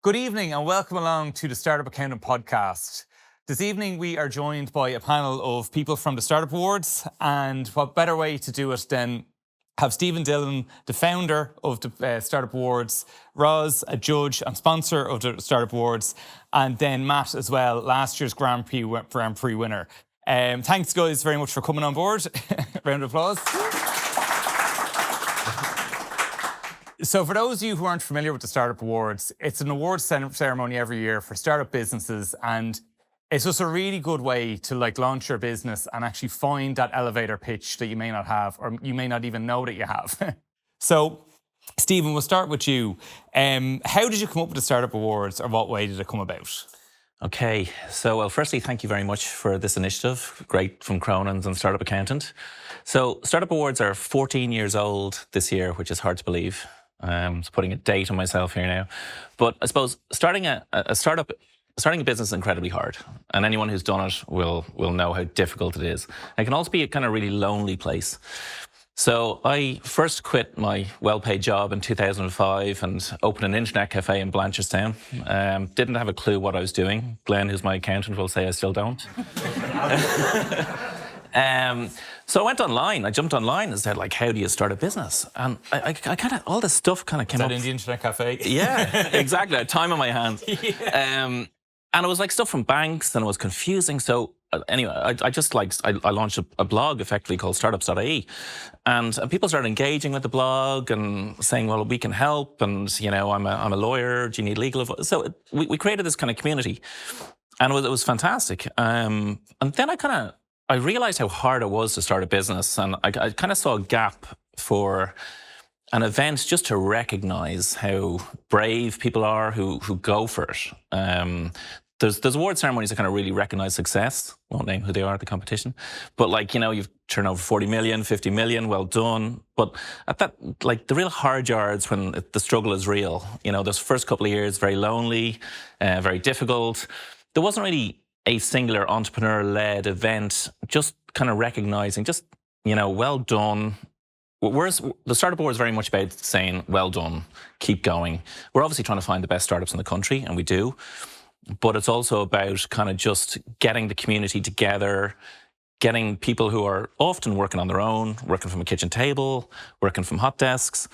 Good evening and welcome along to the Startup Accountant podcast. This evening we are joined by a panel of people from the Startup Awards, and what better way to do it than have Stephen Dillon, the founder of the Startup Awards, Ros, a judge and sponsor of the Startup Awards, and then Matt as well, last year's Grand Prix winner. Thanks guys very much for coming on board. Round of applause. So for those of you who aren't familiar with the Startup Awards, it's an awards ceremony every year for startup businesses, and it's just a really good way to launch your business and actually find that elevator pitch that you may not have, or you may not even know that you have. So, Stephen, we'll start with you. How did you come up with the Startup Awards, or what way did it come about? Okay, so well, firstly, thank you very much for this initiative. Great from Cronin's and Startup Accountant. So Startup Awards are 14 years old this year, which is hard to believe. I'm putting a date on myself here now. But I suppose starting a business is incredibly hard. And anyone who's done it will know how difficult it is. It can also be a kind of really lonely place. So I first quit my well-paid job in 2005 and opened an internet cafe in Blanchardstown. Didn't have a clue what I was doing. Glenn, who's my accountant, will say I still don't. So I went online. I jumped online and said, how do you start a business? And I kind of, all this stuff kind of came up. Is that in the internet cafe? Yeah, exactly. I had time on my hands. Yeah. And it was stuff from banks, and it was confusing. So anyway, I launched a blog effectively called startups.ie, and people started engaging with the blog and saying, well, we can help, and I'm a lawyer. Do you need legal advice? So we created this kind of community, and it was fantastic. And then I realized how hard it was to start a business, and I kind of saw a gap for an event just to recognize how brave people are who go for it. There's award ceremonies that kind of really recognize success. Won't name who they are at the competition. But you've turned over 40 million, 50 million, well done. But at that, the real hard yards when the struggle is real, those first couple of years, very lonely, very difficult. There wasn't really a singular entrepreneur-led event, just kind of recognizing, well done. Whereas the Startup Award is very much about saying, well done, keep going. We're obviously trying to find the best startups in the country, and we do. But it's also about kind of just getting the community together, getting people who are often working on their own, working from a kitchen table, working from hot desks,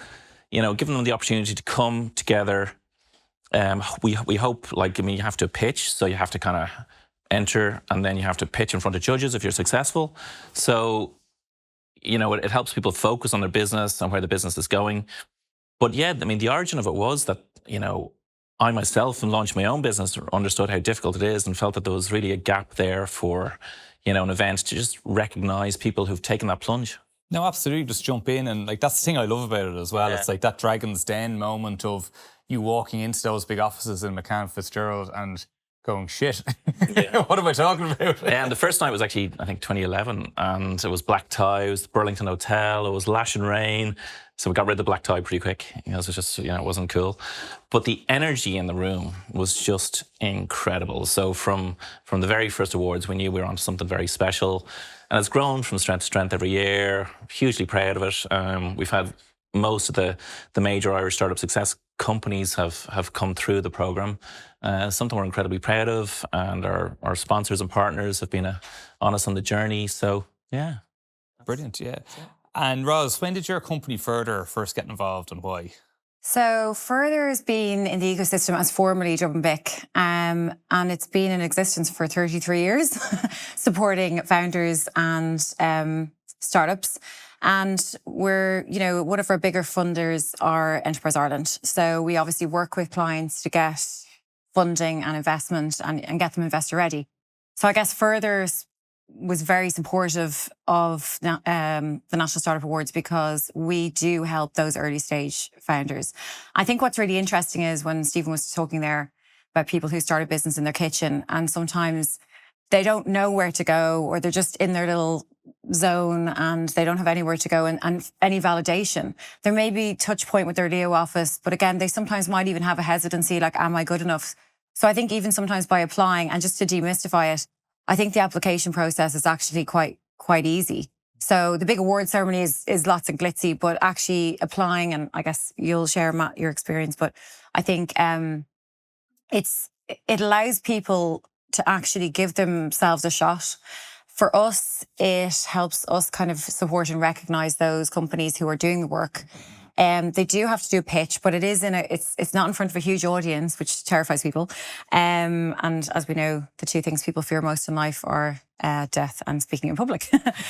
giving them the opportunity to come together. We hope, you have to pitch, so you have to kind of enter, and then you have to pitch in front of judges if you're successful. So, it helps people focus on their business and where the business is going. But yeah, the origin of it was that, I myself, in launching my own business, understood how difficult it is and felt that there was really a gap there for, an event to just recognize people who've taken that plunge. No, absolutely. Just jump in, and that's the thing I love about it as well. Yeah. It's that Dragon's Den moment of you walking into those big offices in McCann Fitzgerald and going, shit, yeah. What am I talking about? And the first night was actually, I think, 2011, and it was black tie, it was the Burlington Hotel, it was lashing rain. So we got rid of the black tie pretty quick. It was just, it wasn't cool. But the energy in the room was just incredible. So from the very first awards, we knew we were onto something very special. And it's grown from strength to strength every year. Hugely proud of it. We've had most of the major Irish startup success companies have come through the programme. Something we're incredibly proud of, and our sponsors and partners have been on us on the journey. So, yeah. Brilliant, yeah. And Ros, when did your company Further first get involved, and why? So Further has been in the ecosystem as formerly Dublin Bic, and it's been in existence for 33 years, supporting founders and startups. And we're, one of our bigger funders are Enterprise Ireland. So we obviously work with clients to get funding and investment and get them investor ready. So I guess Further was very supportive of the National Startup Awards because we do help those early stage founders. I think what's really interesting is when Stephen was talking there about people who start a business in their kitchen, and sometimes they don't know where to go, or they're just in their little zone and they don't have anywhere to go and any validation. There may be touch point with their Leo office, but again, they sometimes might even have a hesitancy, am I good enough? So I think even sometimes by applying, and just to demystify it, I think the application process is actually quite easy. So the big award ceremony is lots and glitzy, but actually applying, and I guess you'll share, Matt, your experience, but I think it allows people to actually give themselves a shot. For us, it helps us kind of support and recognize those companies who are doing the work. They do have to do a pitch, but it's not in front of a huge audience, which terrifies people. And as we know, the two things people fear most in life are death and speaking in public.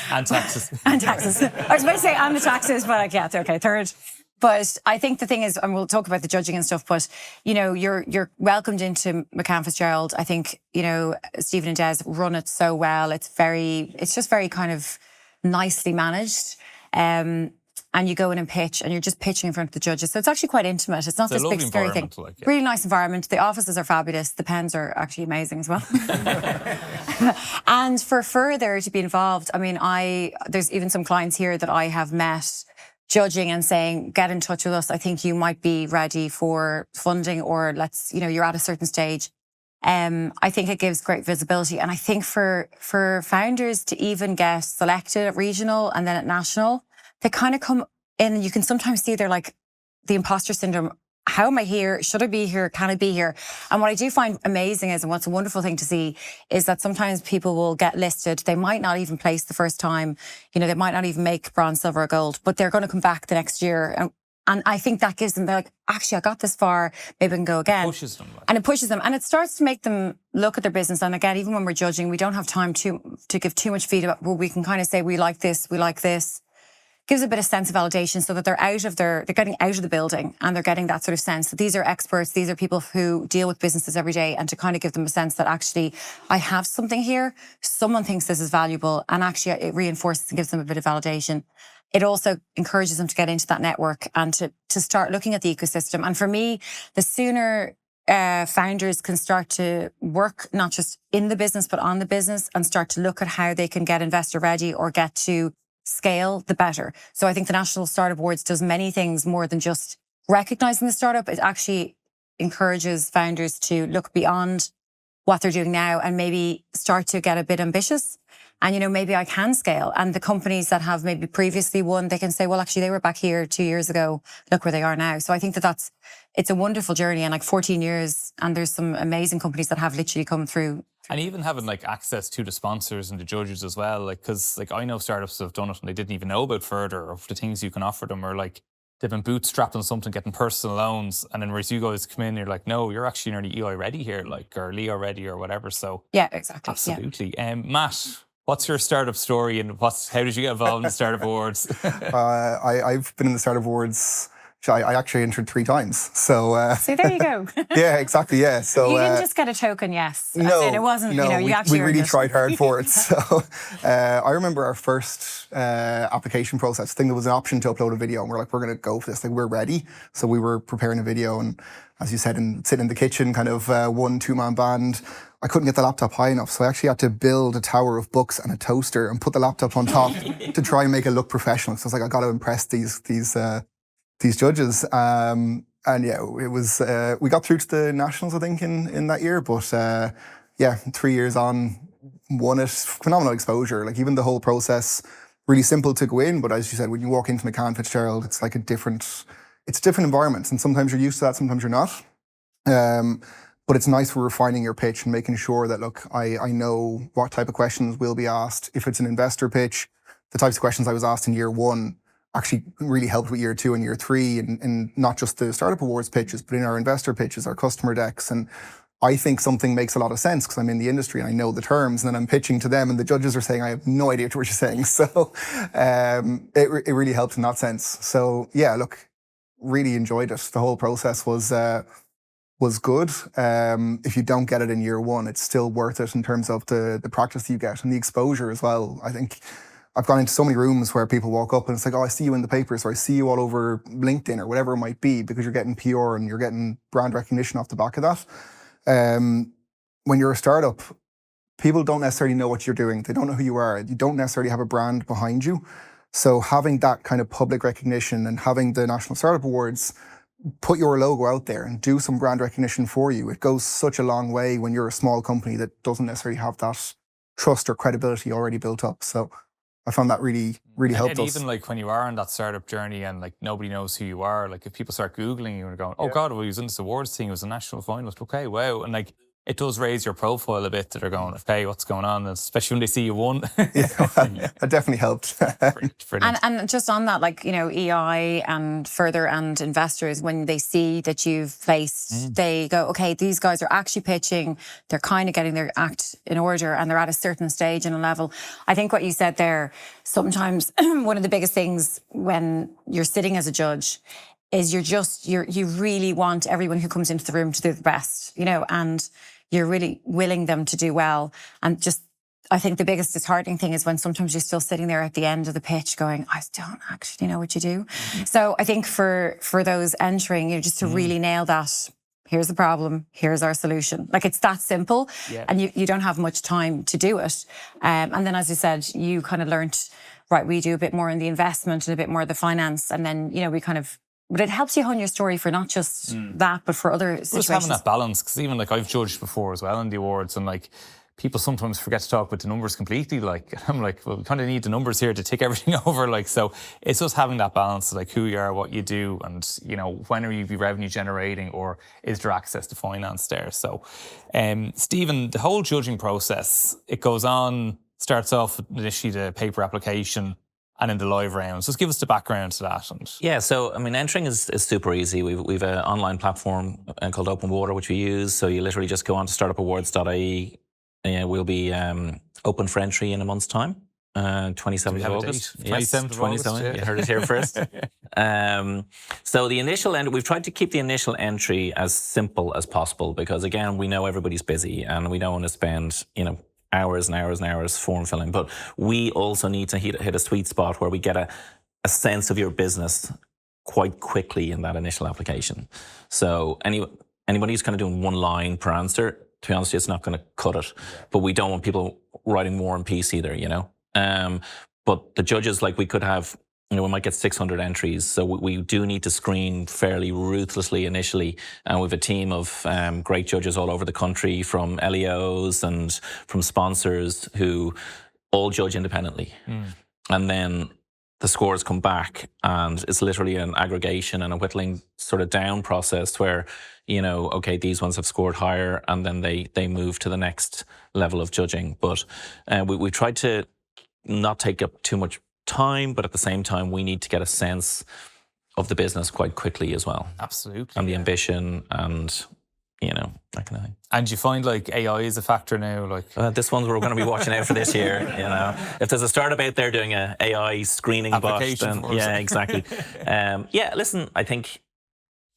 And taxes. And taxes. I was about to say and the taxes, but like, yeah, okay, third. But I think the thing is, and we'll talk about the judging and stuff, but, you know, you're welcomed into McCann Fitzgerald. I think, you know, Stephen and Des run it so well. It's just very kind of nicely managed. And you go in and pitch, and you're just pitching in front of the judges. So it's actually quite intimate. It's not this big scary thing. Like, yeah. Really nice environment. The offices are fabulous. The pens are actually amazing as well. And for further to be involved, I mean, there's even some clients here that I have met judging and saying, get in touch with us. I think you might be ready for funding, or you're at a certain stage. I think it gives great visibility. And I think for founders to even get selected at regional and then at national, they kind of come in and you can sometimes see they're like the imposter syndrome. How am I here? Should I be here? Can I be here? And what I do find amazing is, and what's a wonderful thing to see, is that sometimes people will get listed. They might not even place the first time. You know, they might not even make bronze, silver, or gold, but they're going to come back the next year. And I think that gives them, they're like, actually, I got this far. Maybe I can go again. It pushes them. And it pushes them. And it starts to make them look at their business. And again, even when we're judging, we don't have time to give too much feedback. Well, we can kind of say, we like this, we like this. Gives a bit of sense of validation, so that they're getting out of the building, and they're getting that sort of sense that these are experts, these are people who deal with businesses every day, and to kind of give them a sense that actually I have something here, someone thinks this is valuable, and actually it reinforces and gives them a bit of validation. It also encourages them to get into that network and to start looking at the ecosystem. And for me, the sooner founders can start to work not just in the business but on the business, and start to look at how they can get investor ready or get to scale, the better. So I think the National Startup Awards does many things more than just recognizing the startup. It actually encourages founders to look beyond what they're doing now and maybe start to get a bit ambitious. And, you know, maybe I can scale. And the companies that have maybe previously won, they can say, well, actually, they were back here 2 years ago. Look where they are now. So I think it's a wonderful journey, and like 14 years. And there's some amazing companies that have literally come through. And even having like access to the sponsors and the judges as well, like, because like I know startups have done it and they didn't even know about Further or the things you can offer them, or like they've been bootstrapped on something, getting personal loans, and then whereas you guys come in, you're like, no, you're actually nearly EI ready here, like, or Leo ready or whatever. So yeah, exactly, absolutely. Yeah. Matt, what's your startup story, and how did you get involved in the Startup Awards? I've been in the Startup Awards. I actually entered 3 times. So there you go. Yeah, exactly. Yeah. So you didn't just get a token, yes. No, it wasn't. No, you know, you actually we really tried hard for it. So I remember our first application process. I think there was an option to upload a video, and we're like, we're going to go for this. Like, we're ready. So we were preparing a video, and as you said, sitting in the kitchen, kind of 1-2-man band. I couldn't get the laptop high enough, so I actually had to build a tower of books and a toaster and put the laptop on top to try and make it look professional. So I was like, I got to impress these judges. And yeah, it was, we got through to the nationals, I think, in that year. But yeah, 3 years on, won it, phenomenal exposure. Like, even the whole process, really simple to go in. But as you said, when you walk into McCann Fitzgerald, it's like a different environment. And sometimes you're used to that, sometimes you're not. But it's nice for refining your pitch and making sure that, look, I know what type of questions will be asked. If it's an investor pitch, the types of questions I was asked in year 1 actually really helped with year 2 and year 3, and not just the Startup Awards pitches, but in our investor pitches, our customer decks. And I think something makes a lot of sense because I'm in the industry and I know the terms, and then I'm pitching to them and the judges are saying, I have no idea what you're saying. So it really helped in that sense. So yeah, look, really enjoyed it. The whole process was good. If you don't get it in year 1, it's still worth it in terms of the practice you get and the exposure as well. I think I've gone into so many rooms where people walk up and it's like, oh, I see you in the papers, or I see you all over LinkedIn or whatever it might be, because you're getting PR and you're getting brand recognition off the back of that. When you're a startup, people don't necessarily know what you're doing. They don't know who you are. You don't necessarily have a brand behind you. So having that kind of public recognition and having the National Startup Awards put your logo out there and do some brand recognition for you, it goes such a long way when you're a small company that doesn't necessarily have that trust or credibility already built up. So I found that really helped and us. even like when you are on that startup journey and like nobody knows who you are, like if people start Googling you and going, oh God, well, he was in this awards thing, he was a national finalist. Okay, wow. And like it does raise your profile a bit that they're going, okay, what's going on? And especially when they see you won. That definitely helped. Brilliant. And just on that, like, EI and further and investors, when they see that you've placed, they go, okay, these guys are actually pitching, they're kind of getting their act in order and they're at a certain stage and a level. I think what you said there, sometimes one of the biggest things when you're sitting as a judge is you really want everyone who comes into the room to do the best, and you're really willing them to do well. And just, I think the biggest disheartening thing is when sometimes you're still sitting there at the end of the pitch going, I don't actually know what you do. So I think for those entering, just to really nail that, here's the problem, here's our solution. Like it's that simple, and you don't have much time to do it. And then, as you said, you kind of learnt, right, we do a bit more in the investment and a bit more of the finance. And then, we kind of, but it helps you hone your story for not just that, but for other situations. Just having that balance, because even like I've judged before as well in the awards, and like people sometimes forget to talk about the numbers completely. Like I'm like, well, we kind of need the numbers here to tick everything over. Like, so it's just having that balance, like who you are, what you do, and when are you be revenue generating, or is there access to finance there? So, Stephen, the whole judging process, it goes on, starts off with initially the paper application, and in the live rounds. Just give us the background to that. Yeah, so I mean, entering is super easy. We've an online platform called Open Water, which we use. So you literally just go on to startupawards.ie. We'll be open for entry in a month's time, 27th of August. 27th of August. Yeah. You heard it here first. So the initial we've tried to keep the initial entry as simple as possible because, again, we know everybody's busy and we don't want to spend, hours and hours and hours form filling. But we also need to hit a sweet spot where we get a sense of your business quite quickly in that initial application. So anybody who's kind of doing one line per answer, to be honest, it's not going to cut it. But we don't want people writing War and Peace either, But the judges, like we could have, we might get 600 entries. So we do need to screen fairly ruthlessly initially. And we have a team of great judges all over the country, from LEOs and from sponsors who all judge independently. And then the scores come back, and it's literally an aggregation and a whittling sort of down process where, okay, these ones have scored higher, and then they move to the next level of judging. But we tried to not take up too much time, but at the same time, we need to get a sense of the business quite quickly as well. Absolutely. And the ambition and, that kind of thing. And you find like AI is a factor now? Like this one we're going to be watching out for this year. If there's a startup out there doing a AI screening bot, then yeah, exactly. Listen, I think,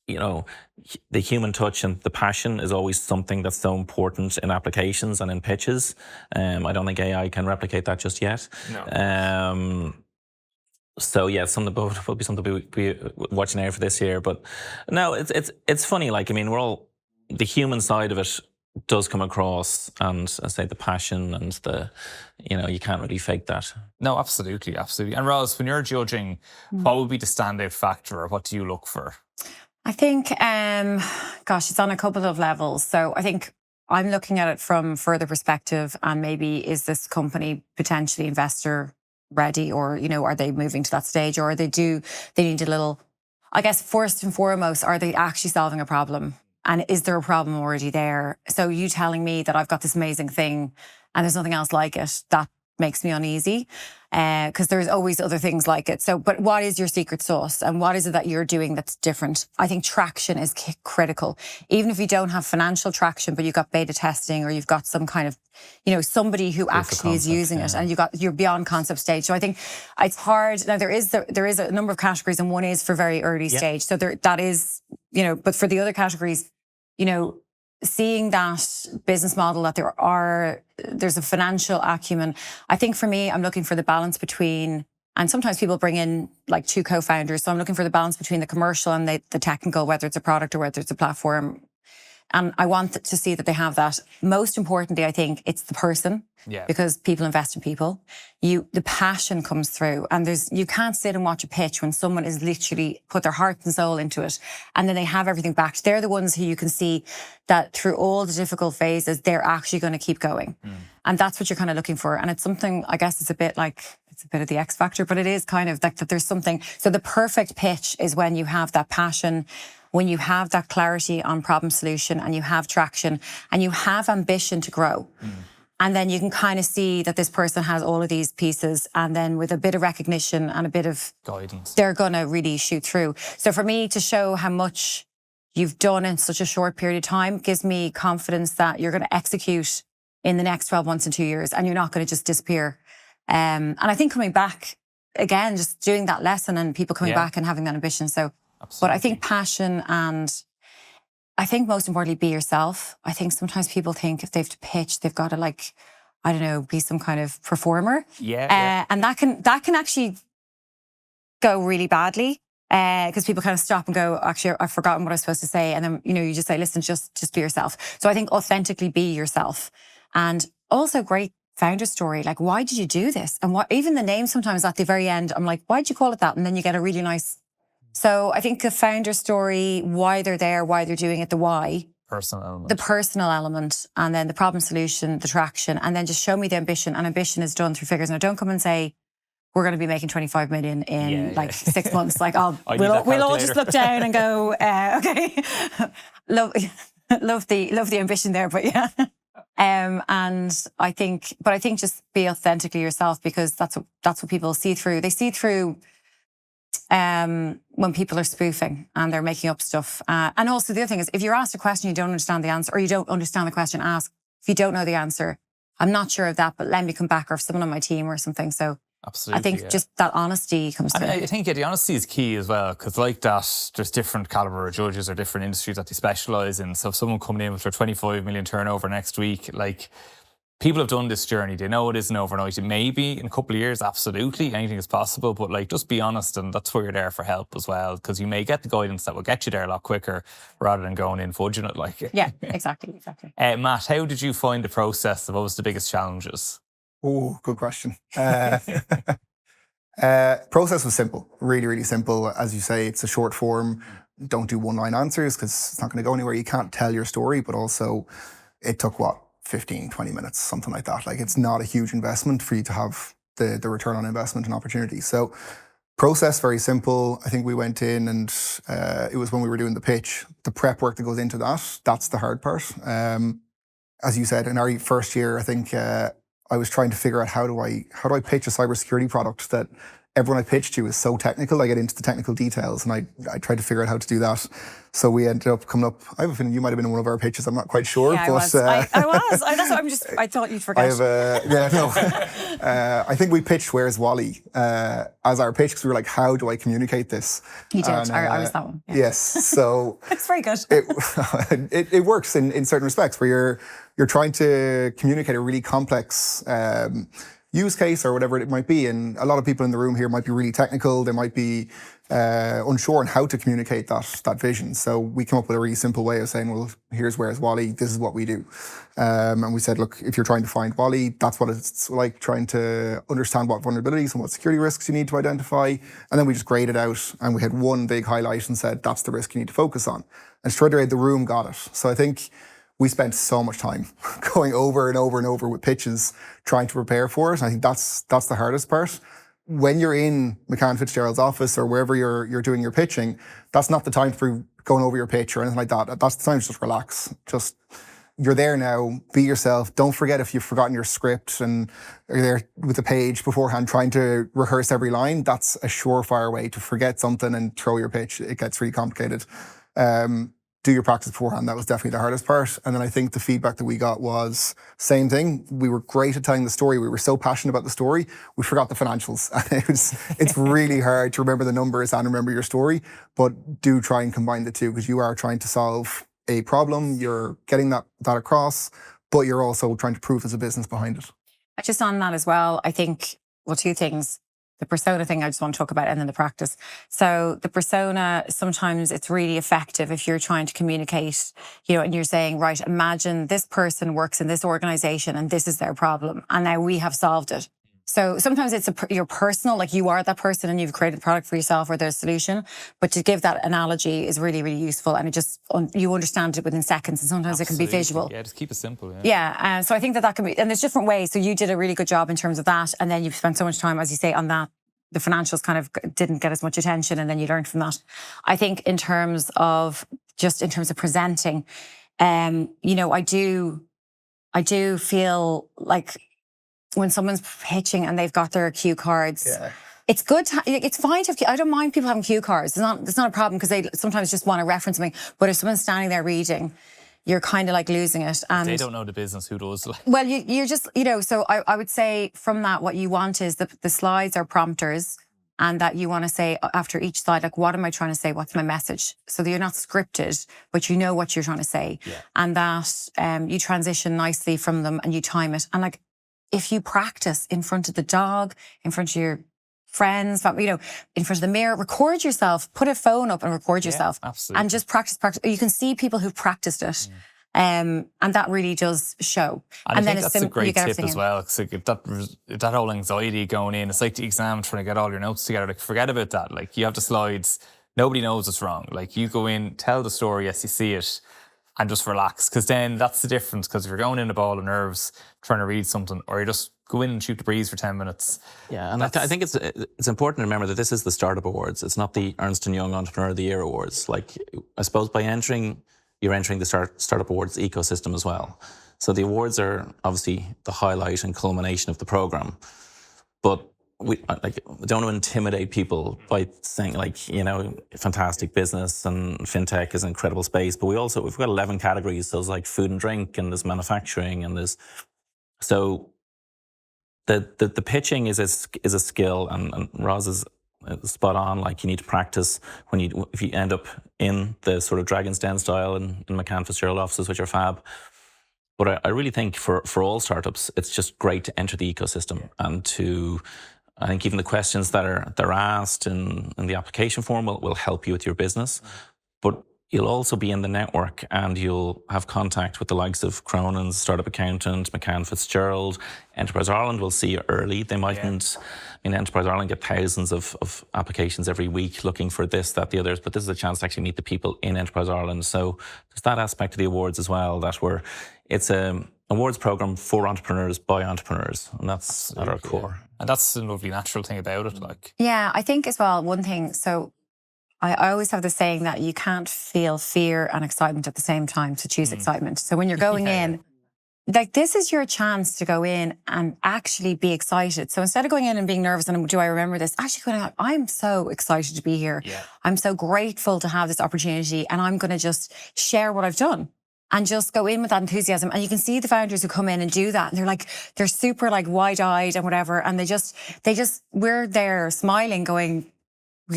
the human touch and the passion is always something that's so important in applications and in pitches. I don't think AI can replicate that just yet. No. So yeah, will be something we'll be watching out for this year. But no, it's funny. Like, we're all, the human side of it does come across, and I say the passion and the, you can't really fake that. No, absolutely. And Ros, when you're judging, what would be the standout factor, or what do you look for? I think, it's on a couple of levels. So I think I'm looking at it from further perspective, and maybe is this company potentially investor ready, or, are they moving to that stage, or they need a little, I guess, first and foremost, are they actually solving a problem? And is there a problem already there? So you telling me that I've got this amazing thing and there's nothing else like it, that makes me uneasy, because there's always other things like it. So, but what is your secret sauce, and what is it that you're doing that's different? I think traction is critical. Even if you don't have financial traction, but you've got beta testing, or you've got some kind of, somebody who actually is using it, and you're beyond concept stage. So I think it's hard. Now there is a number of categories, and one is for very early stage. So that is, but for the other categories, seeing that business model, that there's a financial acumen. I think for me, I'm looking for the balance between, and sometimes people bring in like two co-founders. So I'm looking for the balance between the commercial and the technical, whether it's a product or whether it's a platform. And I want to see that they have that. Most importantly, I think it's the person, because people invest in people. The passion comes through, and you can't sit and watch a pitch when someone is literally put their heart and soul into it, and then they have everything back. They're the ones who you can see that through all the difficult phases, they're actually going to keep going. And that's what you're kind of looking for. And it's something, I guess, it's a bit like, it's a bit of the X factor, but it is kind of like that there's something. So the perfect pitch is when you have that passion, when you have that clarity on problem solution, and you have traction, and you have ambition to grow. And then you can kind of see that this person has all of these pieces, and then with a bit of recognition and a bit of guidance, they're going to really shoot through. So for me to show how much you've done in such a short period of time gives me confidence that you're going to execute in the next 12 months and 2 years, and you're not going to just disappear. And I think coming back again, just doing that lesson and people coming back and having that ambition. So, but I think passion, and I think most importantly, be yourself. I think sometimes people think if they have to pitch, they've got to like, I don't know, be some kind of performer. And that can actually go really badly. Because people kind of stop and go, actually, I've forgotten what I was supposed to say. And then, you just say, listen, just be yourself. So I think authentically be yourself. And also great founder story. Like, why did you do this? And what, even the name sometimes at the very end, I'm like, why'd you call it that? And then you get a really nice. So I think the founder story, why they're there, why they're doing it, the why. Personal element. The personal element, and then the problem solution, the traction, and then just show me the ambition. And ambition is done through figures. Now, don't come and say, we're going to be making 25 million in 6 months. Like, we'll all just look down and go, okay. love the ambition there, but yeah. And I think just be authentically yourself, because that's what people see through. They see through when people are spoofing and they're making up stuff. And also the other thing is, if you're asked a question, you don't understand the answer, or you don't understand the question asked, if you don't know the answer, I'm not sure of that, but let me come back, or if someone on my team or something. So absolutely, I think just that honesty comes through. I think the honesty is key as well, because like that, there's different caliber of judges or different industries that they specialise in. So if someone coming in with their 25 million turnover next week, like, people have done this journey. They know it isn't overnight. It may be in a couple of years, absolutely. Anything is possible. But like, just be honest, and that's where you're there for help as well, because you may get the guidance that will get you there a lot quicker rather than going in fudging it. Like, yeah, exactly. Matt, how did you find the process? What was the biggest challenges? Oh, good question. Process was simple, really, really simple. As you say, it's a short form. Don't do one-line answers because it's not going to go anywhere. You can't tell your story, but also it took 15, 20 minutes, something like that. Like, it's not a huge investment for you to have the return on investment and opportunity. So process, very simple. I think we went in and it was when we were doing the pitch, the prep work that goes into that, that's the hard part. As you said, in our first year, I think I was trying to figure out how do I pitch a cybersecurity product that everyone I pitched to is so technical. I get into the technical details, and I tried to figure out how to do that. So we ended up coming up. I have a feeling you might have been in one of our pitches. I'm not quite sure. Yeah, but, I was. That's what I thought you'd forget. I think we pitched "Where's Wally" as our pitch, because we were like, how do I communicate this? You did. And, I was that one. Yeah. Yes. So it's very good. It works in certain respects, where you're trying to communicate a really complex use case or whatever it might be. And a lot of people in the room here might be really technical. They might be unsure on how to communicate that vision. So we came up with a really simple way of saying, well, here's Where's Wally. This is what we do. And we said, look, if you're trying to find Wally, that's what it's like, trying to understand what vulnerabilities and what security risks you need to identify. And then we just graded out, and we had one big highlight and said, that's the risk you need to focus on. And straight away, the room got it. So I think we spent so much time going over and over and over with pitches, trying to prepare for it. And I think that's the hardest part. When you're in McCann Fitzgerald's office or wherever you're doing your pitching, that's not the time for going over your pitch or anything like that. That's the time to just relax. Just, you're there now, be yourself. Don't forget if you've forgotten your script and you're there with the page beforehand trying to rehearse every line. That's a surefire way to forget something and throw your pitch. It gets really complicated. Do your practice beforehand. That was definitely the hardest part. And then I think the feedback that we got was same thing. We were great at telling the story. We were so passionate about the story, we forgot the financials. It's really hard to remember the numbers and remember your story, but do try and combine the two, because you are trying to solve a problem. You're getting that across, but you're also trying to prove there's a business behind it. Just on that as well, I think, well, two things. The persona thing I just want to talk about, and then the practice. So the persona, sometimes it's really effective if you're trying to communicate, and you're saying, right, imagine this person works in this organization and this is their problem, and now we have solved it. So sometimes it's your personal, like you are that person and you've created a product for yourself or there's a solution. But to give that analogy is really, really useful. And it just, you understand it within seconds. And sometimes it can be visual. Yeah, just keep it simple. Yeah. So I think that can be, and there's different ways. So you did a really good job in terms of that. And then you've spent so much time, as you say, on that. The financials kind of didn't get as much attention. And then you learned from that. I think in terms of presenting, I do feel like when someone's pitching and they've got their cue cards, it's good. It's fine to have. I don't mind people having cue cards. It's not a problem because they sometimes just want to reference something. But if someone's standing there reading, you're kind of like losing it. And they don't know the business. Who does? Well, you're just, So I would say from that, what you want is the slides are prompters, and that you want to say after each slide, like, what am I trying to say? What's my message? So that you're not scripted, but you know what you're trying to say, and that you transition nicely from them and you time it. And like, if you practice in front of the dog, in front of your friends, in front of the mirror, record yourself, put a phone up and record yourself. Absolutely. And just practice. You can see people who've practiced it. And that really does show. And I think that's a great tip as well. Cause like that whole anxiety going in, it's like the exam trying to get all your notes together. Like, forget about that. Like, you have the slides, nobody knows what's wrong. Like, you go in, tell the story as you see it, and just relax. Because then that's the difference. Because if you're going in a ball of nerves trying to read something, or you just go in and shoot the breeze for 10 minutes. Yeah, and I think it's important to remember that this is the Startup Awards. It's not the Ernst & Young Entrepreneur of the Year Awards. Like, I suppose you're entering the Startup Awards ecosystem as well. So the awards are obviously the highlight and culmination of the program. But we don't want to intimidate people by saying, fantastic business and fintech is an incredible space. But we've got 11 categories. There's like food and drink, and there's manufacturing, and there's so the pitching is a skill, and Roz is spot on. Like, you need to practice if you end up in the sort of Dragon's Den style in McCann Fitzgerald offices, which are fab. But I really think for all startups, it's just great to enter the ecosystem and I think even the questions that they're asked in the application form will help you with your business. But you'll also be in the network, and you'll have contact with the likes of Cronin's, Startup Accountant, McCann Fitzgerald. Enterprise Ireland will see you early. They mightn't. Enterprise Ireland get thousands of applications every week looking for this, that, the others. But this is a chance to actually meet the people in Enterprise Ireland. So there's that aspect of the awards as well, it's a awards program for entrepreneurs by entrepreneurs, and that's at our core. And that's a lovely natural thing about it. Yeah, I think as well, one thing, so I always have the saying that you can't feel fear and excitement at the same time, to choose excitement. So when you're going in, like, this is your chance to go in and actually be excited. So instead of going in and being nervous and do I remember this, actually going, I'm so excited to be here. Yeah. I'm so grateful to have this opportunity, and I'm going to just share what I've done. And just go in with that enthusiasm. And you can see the founders who come in and do that. And they're super like wide-eyed and whatever. And we're there smiling, going,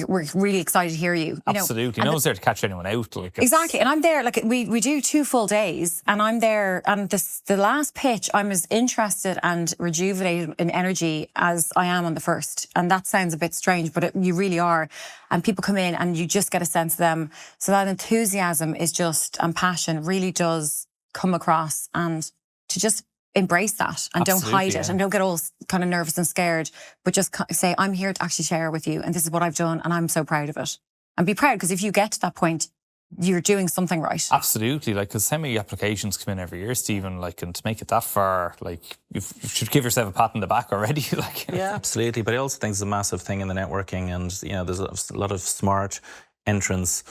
we're really excited to hear you. Absolutely. No one's there to catch anyone out. Exactly. And I'm there, we do 2 full days, and I'm there. And the last pitch, I'm as interested and rejuvenated in energy as I am on the first. And that sounds a bit strange, but you really are. And people come in and you just get a sense of them. So that enthusiasm and passion really does come across, and to just embrace that and don't hide it and don't get all kind of nervous and scared, but just say, I'm here to actually share with you, and this is what I've done, and I'm so proud of it. And be proud, because if you get to that point, you're doing something right. Absolutely. Because how many applications come in every year, Stephen? And to make it that far, you should give yourself a pat on the back already. Yeah, absolutely. But I also think it's a massive thing in the networking, and there's a lot of smart entrants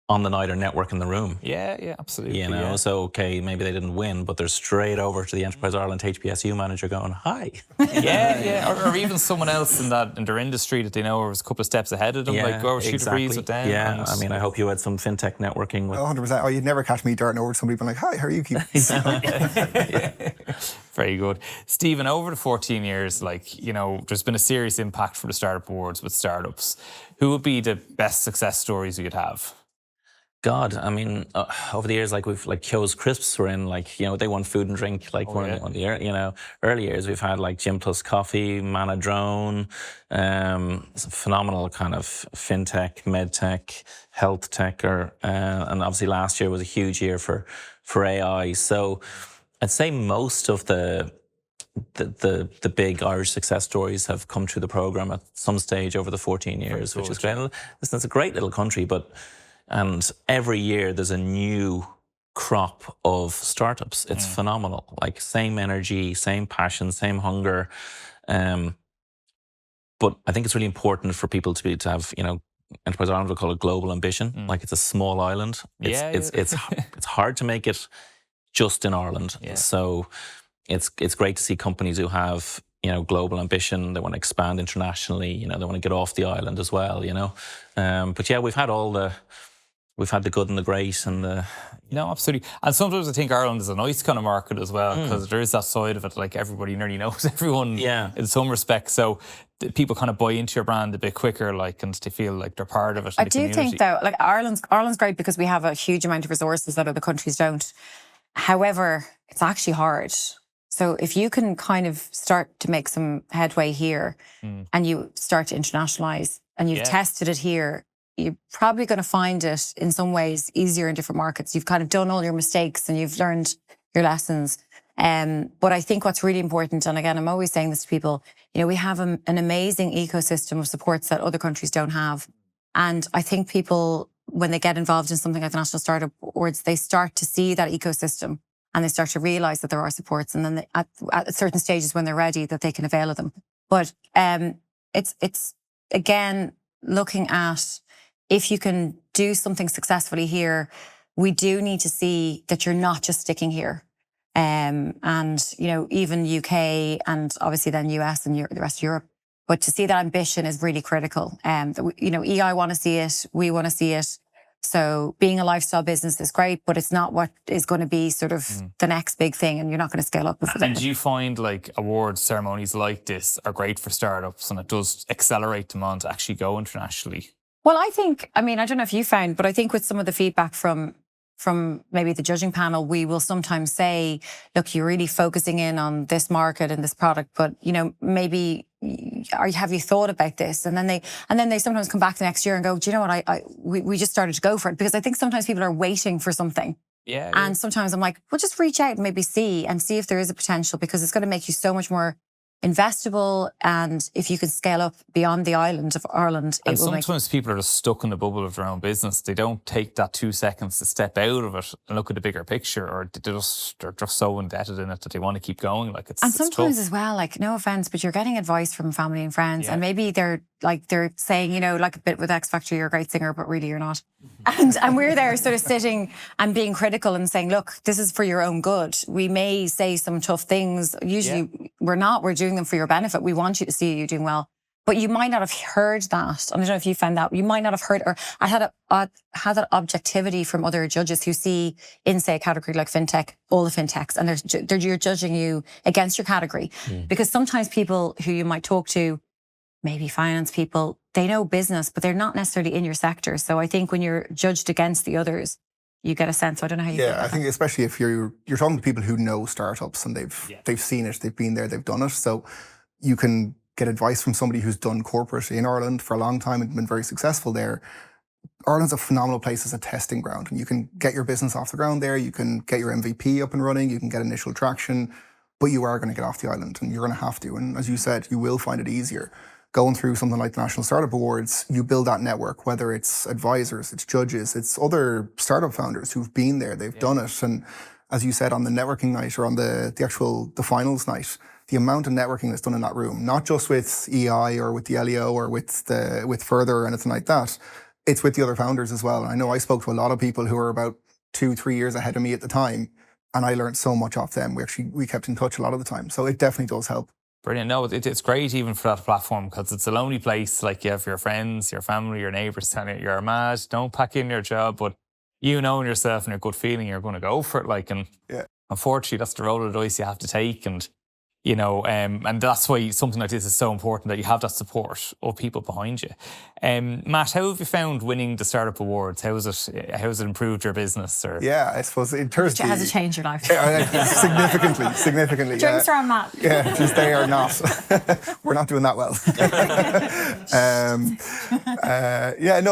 on the night or network in the room. Yeah, absolutely. So okay, maybe they didn't win, but they're straight over to the Enterprise Ireland HPSU manager going, hi. Or even someone else in their industry that they know was a couple of steps ahead of them, go over, shoot a breeze with them. Yeah, I hope you had some fintech networking with 100%. Oh, you'd never catch me darting over to somebody being like, hi, how are you keeping? Very good. Stephen, over the 14 years, there's been a serious impact for the Startup Awards with startups. Who would be the best success stories you could have? God, over the years, we've Kyo's Crisps were in, they won food and drink, one of the year, early years we've had Gym Plus Coffee, Mana Drone, phenomenal kind of fintech, medtech, health tech, and obviously last year was a huge year for AI. So I'd say most of the the big Irish success stories have come through the program at some stage over the 14 years, which is great. Listen, it's a great little country, and every year there's a new crop of startups. It's phenomenal. Like same energy, same passion, same hunger. But I think it's really important for people to have, Enterprise Ireland would call it global ambition. Like it's a small island. It's hard to make it just in Ireland. Yeah. So it's great to see companies who have, global ambition. They want to expand internationally. They want to get off the island as well. But yeah, we've had the good and the great and the. No, absolutely. And sometimes I think Ireland is a nice kind of market as well, because there is that side of it, like everybody nearly knows everyone in some respects. So people kind of buy into your brand a bit quicker, like, and they feel like they're part of it. I do think though, like Ireland's great because we have a huge amount of resources that other countries don't. However, it's actually hard. So if you can kind of start to make some headway here and you start to internationalize and you've tested it here, you're probably going to find it in some ways easier in different markets. You've kind of done all your mistakes and you've learned your lessons. But I think what's really important, and again, I'm always saying this to people, we have an amazing ecosystem of supports that other countries don't have. And I think people, when they get involved in something like the National Startup Awards, they start to see that ecosystem and they start to realise that there are supports. And then at certain stages when they're ready, that they can avail of them. But it's again, looking at, if you can do something successfully here, we do need to see that you're not just sticking here. And, even UK and obviously then US and the rest of Europe. But to see that ambition is really critical. EI want to see it. We want to see it. So being a lifestyle business is great, but it's not what is going to be sort of the next big thing, and you're not going to scale up with it. And do you find like awards ceremonies like this are great for startups, and it does accelerate them on to actually go internationally? Well, I don't know if you found, but I think with some of the feedback from maybe the judging panel, we will sometimes say, look, you're really focusing in on this market and this product, but maybe have you thought about this? And then they sometimes come back the next year and go, do you know what? We just started to go for it, because I think sometimes people are waiting for something. Yeah. And sometimes I'm like, well, just reach out and maybe see if there is a potential, because it's going to make you so much more investable, and if you could scale up beyond the island of Ireland, and sometimes people are just stuck in the bubble of their own business. They don't take that 2 seconds to step out of it and look at the bigger picture, or they're just so indebted in it that they want to keep going. Like it's sometimes tough as well, like, no offense, but you're getting advice from family and friends, and maybe they're saying, like a bit with X Factor, you're a great singer, but really you're not. And we're there sort of sitting and being critical and saying, look, this is for your own good. We may say some tough things. Usually we're not. We're doing them for your benefit. We want you to see you doing well. But you might not have heard that. I don't know if you found that. You might not have heard, or I had that objectivity from other judges who see in, say, a category like fintech, all the fintechs, and you're judging you against your category. Because sometimes people who you might talk to, maybe finance people, they know business, but they're not necessarily in your sector. So I think when you're judged against the others, you get a sense. I don't know how you feel about I think especially if you're talking to people who know startups and they've seen it, they've been there, they've done it. So you can get advice from somebody who's done corporate in Ireland for a long time and been very successful there. Ireland's a phenomenal place as a testing ground, and you can get your business off the ground there. You can get your MVP up and running. You can get initial traction, but you are going to get off the island, and you're going to have to. And as you said, you will find it easier. Going through something like the National Startup Awards, you build that network, whether it's advisors, it's judges, it's other startup founders who've been there, they've done it. And as you said, on the networking night or on the finals night, the amount of networking that's done in that room, not just with EI or with the LEO or with Further or anything like that, it's with the other founders as well. And I know I spoke to a lot of people who were about 2-3 years ahead of me at the time, and I learned so much off them. We kept in touch a lot of the time. So it definitely does help. Brilliant. No, it's great even for that platform, because it's a lonely place. Like you have your friends, your family, your neighbours telling you you're mad, don't pack in your job, but you know in yourself and your gut feeling you're going to go for it. Like, and unfortunately that's the roll of the dice you have to take. And and that's why something like this is so important, that you have that support of people behind you. Matt, how have you found winning the Startup Awards? How has it improved your business? Or I suppose in terms has it changed your life? Significantly. Drinks are on Matt. Yeah, just they are not. We're not doing that well.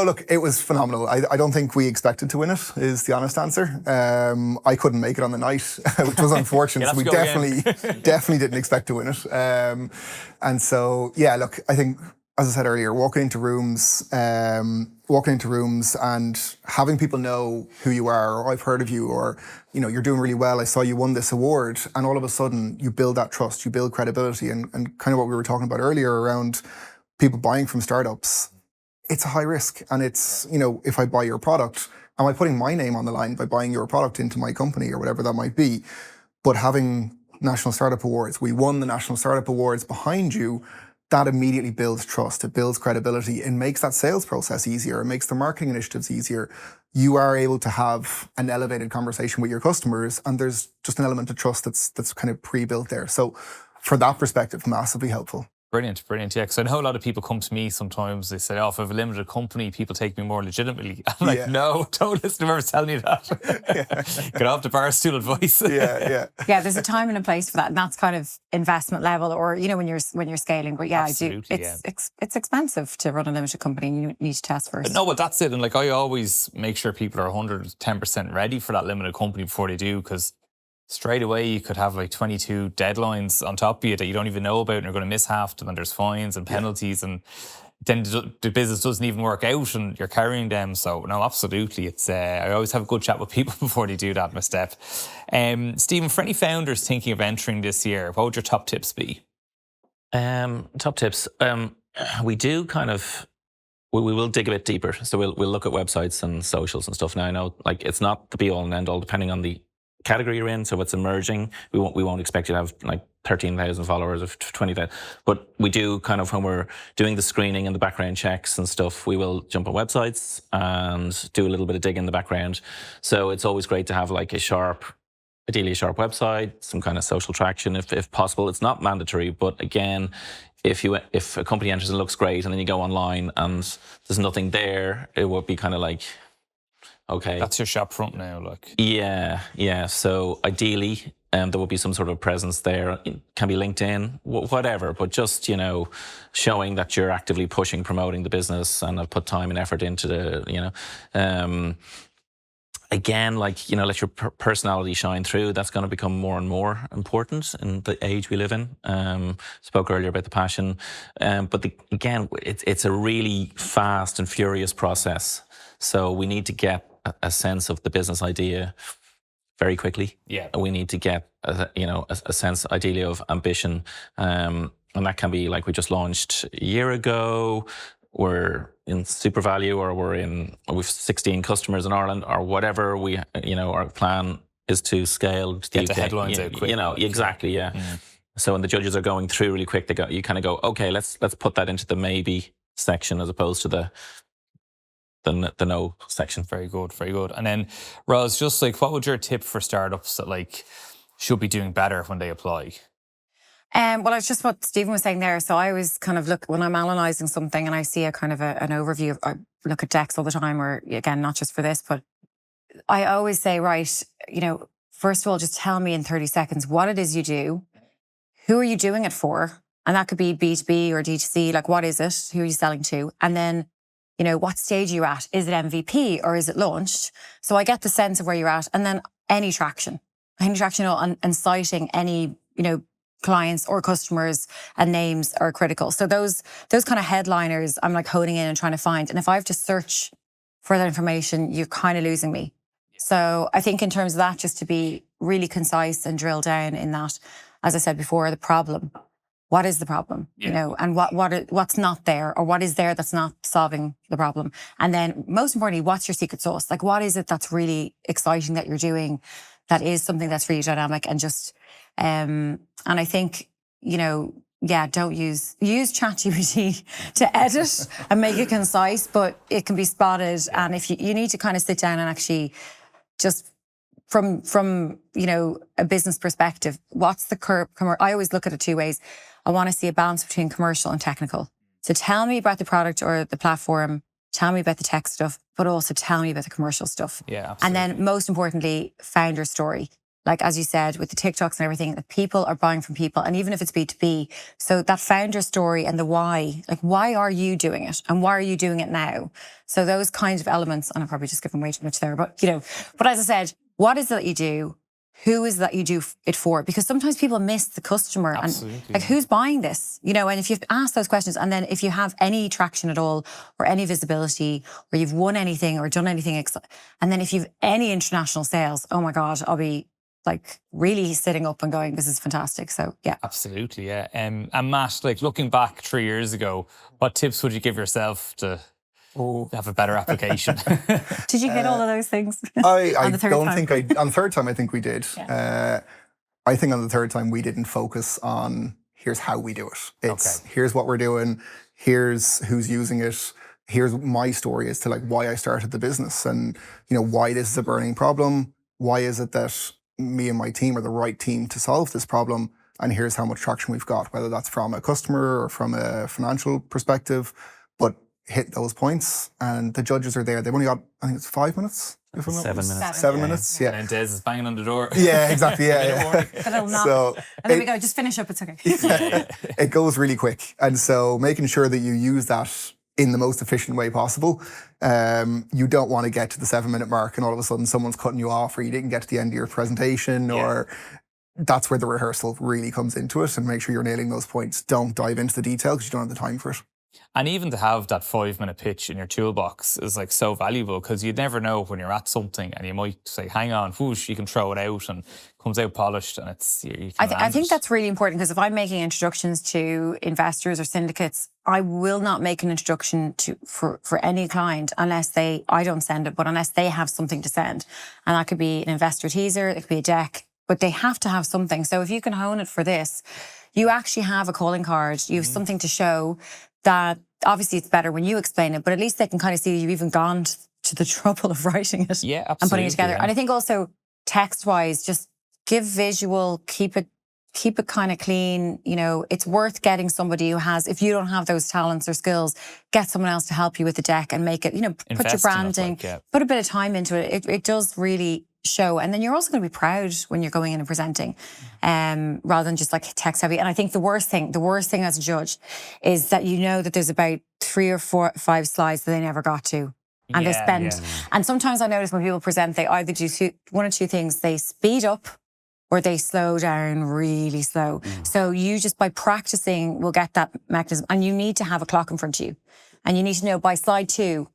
Look, it was phenomenal. I don't think we expected to win it, is the honest answer. I couldn't make it on the night, which was unfortunate. So we definitely didn't expect to win it. And so, yeah, look, I think, as I said earlier, walking into rooms and having people know who you are, or I've heard of you, or, you know, you're doing really well, I saw you won this award, and all of a sudden you build that trust, you build credibility, and kind of what we were talking about earlier around people buying from startups. It's a high risk, and it's, you know, if I buy your product, am I putting my name on the line by buying your product into my company or whatever that might be? But having National Startup Awards, we won the National Startup Awards behind you, that immediately builds trust, it builds credibility, it makes that sales process easier, it makes the marketing initiatives easier. You are able to have an elevated conversation with your customers, and there's just an element of trust that's kind of pre-built there. So for that perspective, massively helpful. Brilliant. Yeah, because I know a lot of people come to me sometimes, they say, oh, if I have a limited company, people take me more legitimately. I'm like, no, don't listen to whoever's telling you that. Get off the bar stool advice. Yeah. Yeah, there's a time and a place for that, and that's kind of investment level, or, you know, when you're scaling. But yeah, Absolutely, it's expensive to run a limited company, and you need to test first. No, but that's it. And like, I always make sure people are 110% ready for that limited company before they do, because straight away you could have like 22 deadlines on top of you that you don't even know about, and you're going to miss half them, and there's fines and penalties, and then the business doesn't even work out and you're carrying them. So no, absolutely. It's I always have a good chat with people before they do that misstep. Stephen, for any founders thinking of entering this year, what would your top tips be? Top tips. We do kind of, we will dig a bit deeper. So we'll look at websites and socials and stuff. Now I know, like, it's not the be all and end all, depending on the category you're in. So what's emerging, we won't expect you to have like 13,000 followers or 20,000. But we do kind of, when we're doing the screening and the background checks and stuff, we will jump on websites and do a little bit of digging in the background. So it's always great to have like ideally a sharp website, some kind of social traction if possible. It's not mandatory, but again, if a company enters and looks great, and then you go online and there's nothing there, it would be kind of like, okay, that's your shop front now, like. Yeah. So ideally, there will be some sort of presence there. It can be LinkedIn, whatever, but just, you know, showing that you're actively pushing, promoting the business, and have put time and effort into the, you know. Again, like, you know, let your personality shine through. That's going to become more and more important in the age we live in. Spoke earlier about the passion, but again, it's a really fast and furious process. So we need to get a sense of the business idea very quickly. Yeah. We need to get a sense, ideally, of ambition, and that can be like, we just launched a year ago. We're in super value, or we've 16 customers in Ireland, or whatever. Our plan is to scale. Get the headlines out quick. You know, exactly, yeah. So when the judges are going through really quick, you kind of go, okay, let's put that into the maybe section as opposed to the no section. Very good. And then, Ros, just like, what would your tip for startups that like should be doing better when they apply? Well, it's just what Stephen was saying there. So I always kind of look, when I'm analysing something and I see a kind of an overview, I look at decks all the time, or again, not just for this, but I always say, right, you know, first of all, just tell me in 30 seconds what it is you do, who are you doing it for? And that could be B2B or D2C, like, what is it? Who are you selling to? And then, you know, what stage are you at? Is it MVP or is it launched? So I get the sense of where you're at, and then any traction, and citing any, you know, clients or customers and names are critical. So those kind of headliners, I'm like honing in and trying to find. And if I have to search for that information, you're kind of losing me. So I think in terms of that, just to be really concise and drill down in that, as I said before, the problem. What is the problem? Yeah. You know, and what's not there, or what is there that's not solving the problem? And then most importantly, what's your secret sauce? Like, what is it that's really exciting that you're doing, that is something that's really dynamic, and just, and I think, you know, yeah, don't use ChatGPT to edit and make it concise, but it can be spotted. And if you need to kind of sit down and actually just from you know, a business perspective, what's the I always look at it two ways. I want to see a balance between commercial and technical. So tell me about the product or the platform, tell me about the tech stuff, but also tell me about the commercial stuff. Yeah, absolutely. And then most importantly, founder story. Like, as you said, with the TikToks and everything, that people are buying from people, and even if it's B2B. So that founder story and the why, like, why are you doing it? And why are you doing it now? So those kinds of elements, and I'm probably just giving way too much there, but, you know, but as I said, what is it that you do? who is that you do it for? Because sometimes people miss the customer. Absolutely. And like, who's buying this? You know, and if you've asked those questions, and then if you have any traction at all, or any visibility, or you've won anything or done anything, and then if you've any international sales, oh my God, I'll be like really sitting up and going, this is fantastic. So yeah. Absolutely, yeah. And Matt, like looking back 3 years ago, what tips would you give yourself to have a better application? Did you hit all of those things? I On the third don't time? think on the third time, I think we did. I think on the third time, we didn't focus on here's how we do it. It's here's what we're doing, here's who's using it, here's my story as to like why I started the business and, you know, why this is a burning problem. Why is it that me and my team are the right team to solve this problem? And here's how much traction we've got, whether that's from a customer or from a financial perspective. But hit those points, and the judges are there. They've only got, I think it's 5 minutes. If I'm not 7 minutes. 7 minutes, yeah. And Des is banging on the door. Yeah, exactly. Yeah. But it'll not. So And then we go, just finish up, it's okay. it goes really quick, and so making sure that you use that in the most efficient way possible. You don't want to get to the 7-minute mark and all of a sudden someone's cutting you off, or you didn't get to the end of your presentation, or that's where the rehearsal really comes into it, and make sure you're nailing those points. Don't dive into the detail because you don't have the time for it. And even to have that 5-minute pitch in your toolbox is like so valuable, because you'd never know when you're at something and you might say, hang on, whoosh, you can throw it out and it comes out polished, and it's, you can I think that's really important, because if I'm making introductions to investors or syndicates, I will not make an introduction for any client unless I don't send it, but unless they have something to send. And that could be an investor teaser, it could be a deck, but they have to have something. So if you can hone it for this, you actually have a calling card, you have something to show. That obviously it's better when you explain it, but at least they can kind of see you've even gone to the trouble of writing it and putting it together. Yeah. And I think also text-wise, just give visual, keep it kind of clean. You know, it's worth getting somebody who has, if you don't have those talents or skills, get someone else to help you with the deck and make it, you know, put your Invest in it, branding, like, put a bit of time into it. It does really show. And then you're also going to be proud when you're going in and presenting, rather than just like text heavy. And I think the worst thing as a judge is that you know that there's about 3 or 4 or 5 slides that they never got to. And they spend, and sometimes I notice when people present, they either do one or two things. They speed up or they slow down really slow. So you just, by practicing, will get that mechanism. And you need to have a clock in front of you. And you need to know by slide 2,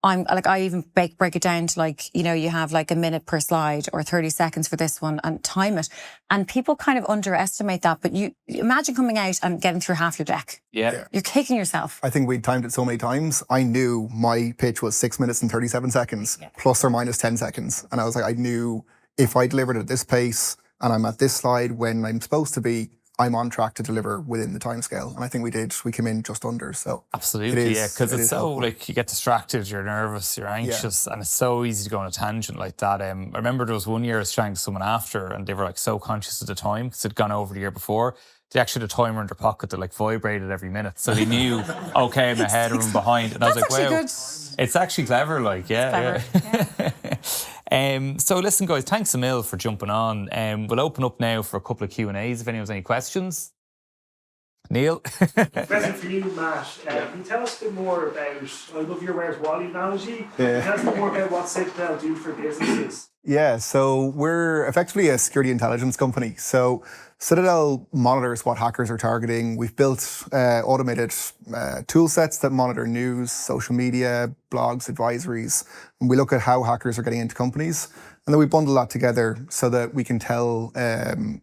I even break it down to like, you know, you have like a minute per slide or 30 seconds for this one, and time it. And people kind of underestimate that. But you imagine coming out and getting through half your deck. Yeah. You're kicking yourself. I think we timed it so many times. I knew my pitch was 6 minutes and 37 seconds, plus or minus 10 seconds. And I was like, I knew if I delivered at this pace and I'm at this slide when I'm supposed to be, I'm on track to deliver within the timescale. And I think we did. We came in just under. So Absolutely, yeah, because it it's is so helpful. like you get distracted, you're nervous, you're anxious, and it's so easy to go on a tangent like that. I remember there was one year I was chatting to someone after, and they were like so conscious of the time because it'd gone over the year before. They actually had a timer in their pocket that like vibrated every minute, so they knew, okay, I'm ahead or I'm behind, and I was like, That's actually wow, good. it's actually clever, like yeah. So listen, guys, thanks a mil for jumping on. We'll open up now for a couple of Q&As if anyone has any questions. Neil? Question for you, Matt. Can you tell us a bit more about, I love your Where's Wally analogy. Can you tell us a bit more about what Cytidel do for businesses? Yeah, so we're effectively a security intelligence company. So Cytidel monitors what hackers are targeting. We've built automated tool sets that monitor news, social media, blogs, advisories. And we look at how hackers are getting into companies. And then we bundle that together so that we can tell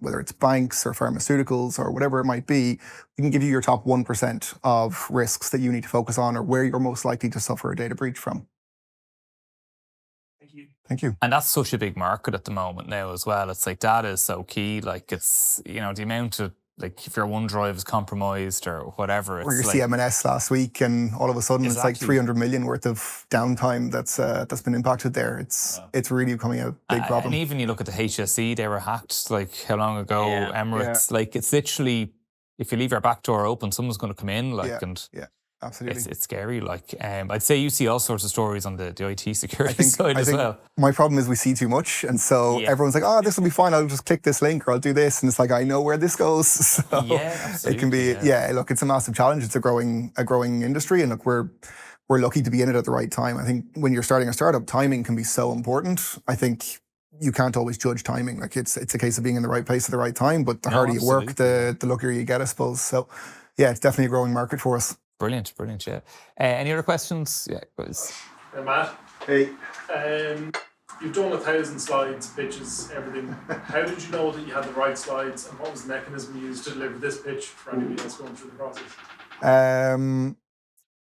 whether it's banks or pharmaceuticals or whatever it might be, we can give you your top 1% of risks that you need to focus on or where you're most likely to suffer a data breach from. Thank you. Thank you. And that's such a big market at the moment now as well. It's like data is so key. Like it's, you know, the amount of, like if your OneDrive is compromised or whatever. It's Or your like, CMNS last week, and all of a sudden it's like Exactly. 300 million worth of downtime that's been impacted there. It's really becoming a big problem. And even you look at the HSE, they were hacked like how long ago? Yeah. Emirates. Like it's literally, if you leave your back door open, someone's going to come in. Like, and Absolutely. it's scary. Like, I'd say you see all sorts of stories on the IT security side as well. My problem is we see too much, and so everyone's like, "Oh, this will be fine. I'll just click this link or I'll do this," and it's like I know where this goes. So it can be. Yeah, look, it's a massive challenge. It's a growing industry, and look, we're lucky to be in it at the right time. I think when you're starting a startup, timing can be so important. I think you can't always judge timing. Like it's a case of being in the right place at the right time, but the harder you work, the luckier you get, I suppose. So yeah, it's definitely a growing market for us. Brilliant, yeah. Any other questions? Yeah, guys. Hey, Matt. Hey. You've done 1,000 slides, pitches, everything. How did you know that you had the right slides, and what was the mechanism you used to deliver this pitch for anybody else going through the process?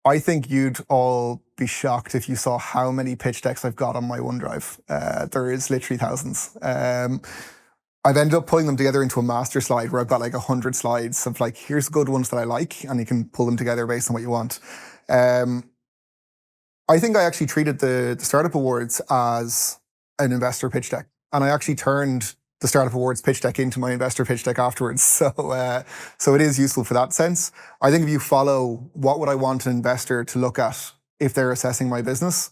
I think you'd all be shocked if you saw how many pitch decks I've got on my OneDrive. There is literally thousands. I've ended up pulling them together into a master slide where I've got like 100 slides of like, here's good ones that I like, and you can pull them together based on what you want. I think I actually treated the Startup Awards as an investor pitch deck, and I actually turned the Startup Awards pitch deck into my investor pitch deck afterwards. So it is useful for that sense. I think if you follow what would I want an investor to look at if they're assessing my business,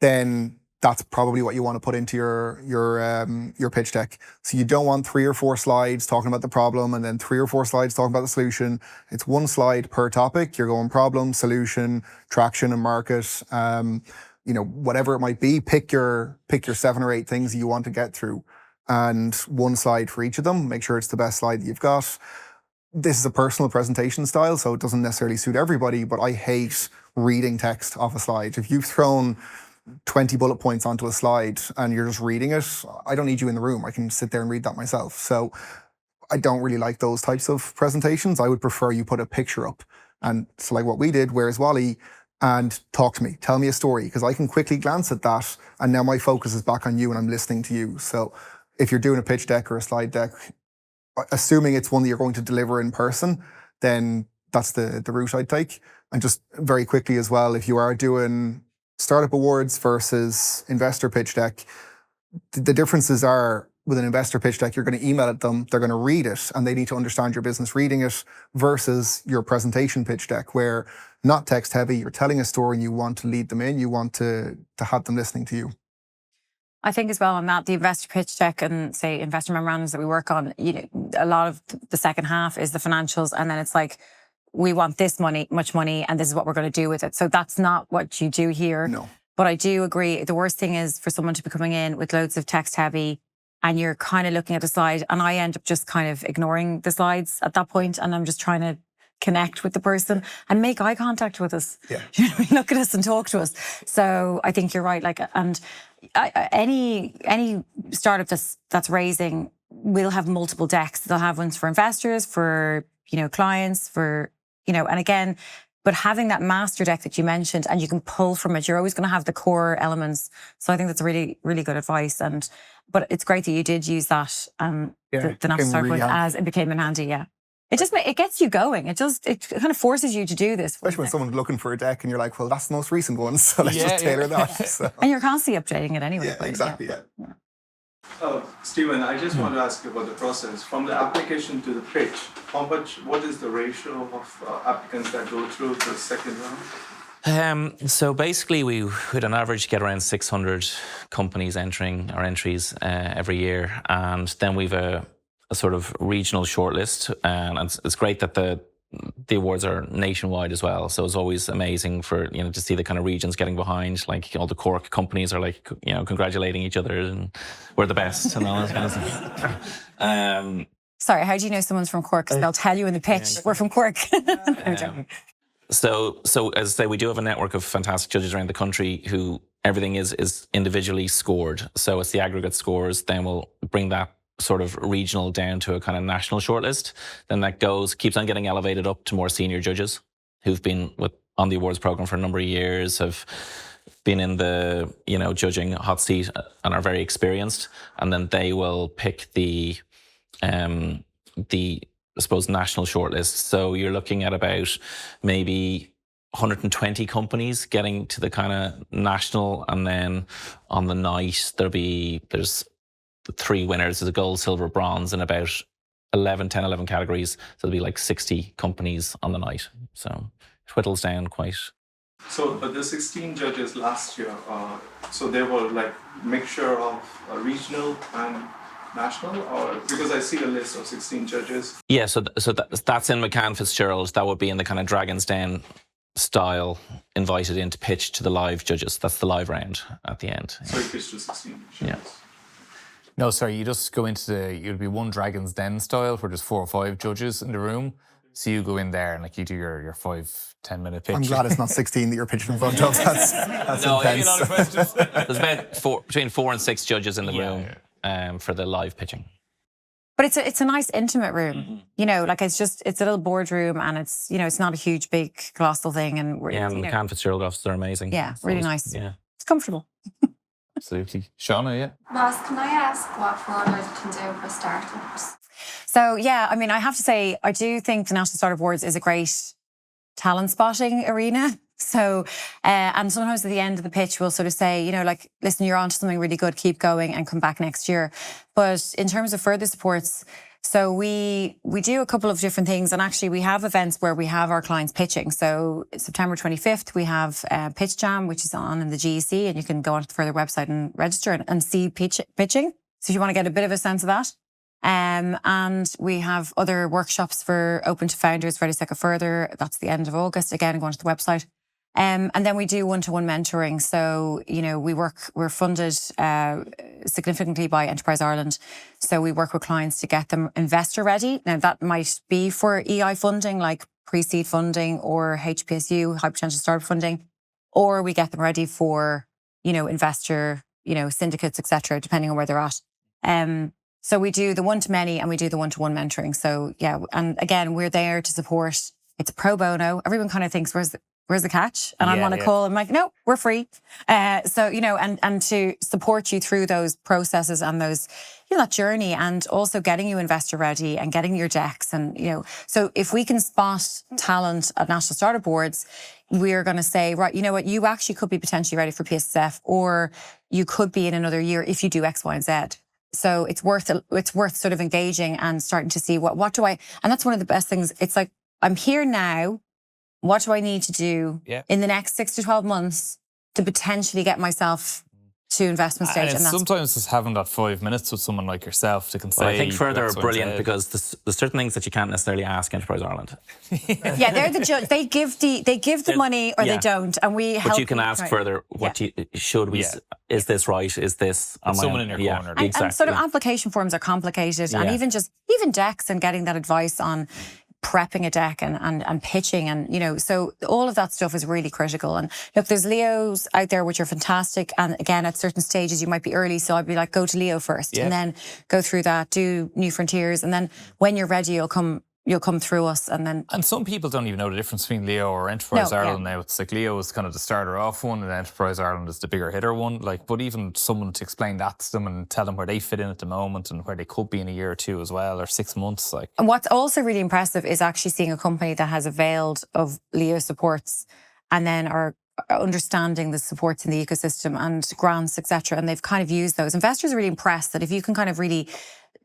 then that's probably what you want to put into your pitch deck. So you don't want 3 or 4 slides talking about the problem and then 3 or 4 slides talking about the solution. It's 1 slide per topic. You're going problem, solution, traction and market, whatever it might be. Pick your 7 or 8 things that you want to get through, and 1 slide for each of them. Make sure it's the best slide that you've got. This is a personal presentation style, so it doesn't necessarily suit everybody, but I hate reading text off a slide. If you've thrown 20 bullet points onto a slide and you're just reading it, I don't need you in the room. I can sit there and read that myself. So I don't really like those types of presentations. I would prefer you put a picture up. And so like what we did, where's Wally? And talk to me, tell me a story, because I can quickly glance at that and now my focus is back on you and I'm listening to you. So if you're doing a pitch deck or a slide deck, assuming it's one that you're going to deliver in person, then that's the route I'd take. And just very quickly as well, if you are doing Startup Awards versus investor pitch deck, the differences are with an investor pitch deck, you're going to email it them, they're going to read it, and they need to understand your business reading it, versus your presentation pitch deck, where not text heavy, you're telling a story and you want to lead them in, you want to have them listening to you. I think as well on that, the investor pitch deck and say investor memorandums that we work on, a lot of the second half is the financials, and then it's like, we want this much money, and this is what we're going to do with it. So that's not what you do here. No. But I do agree. The worst thing is for someone to be coming in with loads of text heavy, and you're kind of looking at a slide, and I end up just kind of ignoring the slides at that point, and I'm just trying to connect with the person and make eye contact with us. Yeah. Look at us and talk to us. So I think you're right. Any startup that's raising will have multiple decks. They'll have ones for investors, for clients, for and again, but having that master deck that you mentioned, and you can pull from it, you're always going to have the core elements. So I think that's really, really good advice. But it's great that you did use that the not to start with, as it became in handy. Yeah. It gets you going. It kind of forces you to do this. Especially when someone's looking for a deck and you're like, well, that's the most recent one, so let's just tailor that. So. And you're constantly updating it anyway. Yeah, exactly. Yeah. Stephen, I just want to ask you about the process. From the application to the pitch, what is the ratio of applicants that go through the second round? So basically, we would on average get around 600 companies entering our entries every year, and then we've a sort of regional shortlist, and it's great that the awards are nationwide as well. So it's always amazing for to see the kind of regions getting behind. Like all the Cork companies are like congratulating each other and we're the best and all that kind of stuff. Sorry, how do you know someone's from Cork? Because they'll tell you in the pitch, we're from Cork. So as I say, we do have a network of fantastic judges around the country who everything is individually scored. So it's the aggregate scores. Then we'll bring that sort of regional down to a kind of national shortlist. Then that keeps on getting elevated up to more senior judges who've been on the awards program for a number of years, have been in the judging hot seat and are very experienced. And then they will pick the I suppose national shortlist. So you're looking at about maybe 120 companies getting to the kind of national, and then on the night there's 3 winners. There's a gold, silver, bronze in about 11 categories. So there'll be like 60 companies on the night. So it whittles down quite. So, but the 16 judges last year, so they were like mixture of regional and national, or because I see a list of 16 judges. Yeah, so that's in McCann Fitzgerald. That would be in the kind of Dragon's Den style, invited in to pitch to the live judges. That's the live round at the end. So you pitched to 16 judges. Yeah. No, sorry, you just go into you'd be one Dragon's Den style where there's 4 or 5 judges in the room. So you go in there and like you do your 5-10 minute pitch. I'm glad it's not 16 that you're pitching in front of. That's No, intense. A lot of questions. There's about between 4 and 6 judges in the room for the live pitching. But it's a nice intimate room, you know, like it's a little boardroom and it's, you know, it's not a huge, big, colossal thing. And we're, And the McCann Fitzgerald offices are amazing. yeah, really nice. Yeah. It's comfortable. Absolutely. Shauna, yeah. Ross, can I ask what Forward can do for startups? So, yeah, I mean, I have to say, I do think the National Startup Awards is a great talent spotting arena. So, and sometimes at the end of the pitch, we'll sort of say, you know, like, listen, you're onto something really good, keep going and come back next year. But in terms of further supports, so we do a couple of different things. And actually, we have events where we have our clients pitching. So September 25th, we have Pitch Jam, which is on in the GEC. And you can go onto the further website and register and see pitching. So if you want to get a bit of a sense of that. And we have other workshops for open to founders, Ready, Set, Go Further. That's the end of August. Again, go onto the website. And then we do one-to-one mentoring. So, you know, we're funded significantly by Enterprise Ireland. So we work with clients to get them investor ready. Now that might be for EI funding, like pre-seed funding or HPSU, high potential startup funding, or we get them ready for, you know, investor, you know, syndicates, etc., depending on where they're at. So we do the one-to-many and we do the one-to-one mentoring. So yeah, and again, we're there to support. It's pro bono. Everyone kind of thinks, where's the catch? And I'm on a call. I'm like, no, we're free. So, you know, and to support you through those processes and those, you know, that journey, and also getting you investor ready and getting your decks. And, you know, so if we can spot talent at National Startup Awards, we're going to say, right, you know what, you actually could be potentially ready for PSSF, or you could be in another year if you do X, Y, and Z. So it's worth sort of engaging and starting to see what do I, and that's one of the best things. It's like, I'm here now. What do I need to do in the next 6 to 12 months to potentially get myself to investment stage? And sometimes just having that 5 minutes with someone like yourself to can say. Well, I think further are brilliant because there's certain things that you can't necessarily ask Enterprise Ireland. Yeah, they're the judge. They give the money or they don't, and we help. But you can ask further. Should we? Is this right? Is this someone in your corner? Exactly. And sort of application forms are complicated, and even decks and getting that advice on prepping a deck and pitching, and, you know, so all of that stuff is really critical. And look, there's Leos out there which are fantastic, and again, at certain stages you might be early, so I'd be like, go to Leo first and then go through that, do New Frontiers, and then when you're ready you'll come through us. And some people don't even know the difference between Leo or Enterprise Ireland now. It's like Leo is kind of the starter off one and Enterprise Ireland is the bigger hitter one. Like, but even someone to explain that to them and tell them where they fit in at the moment and where they could be in a year or two as well, or 6 months. Like, and what's also really impressive is actually seeing a company that has availed of Leo supports and then are understanding the supports in the ecosystem and grants, etc. And they've kind of used those. Investors are really impressed that if you can kind of really,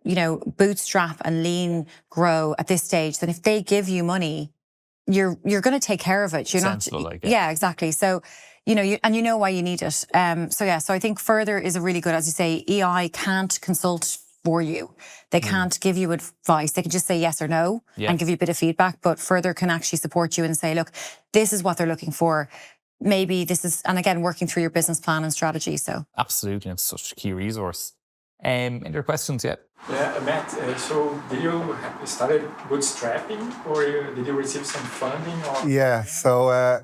you know, bootstrap and lean grow at this stage, then if they give you money, you're going to take care of it. You're sensible, not, like it. yeah, exactly. So, you know, you know why you need it. So I think further is a really good, as you say, EI can't consult for you. They can't give you advice. They can just say yes or no and give you a bit of feedback, but further can actually support you and say, look, this is what they're looking for. Maybe this is, and again, working through your business plan and strategy. So absolutely, it's such a key resource. Any other questions yet? Yeah, Matt, so did you started bootstrapping or did you receive some funding? Or? Yeah, so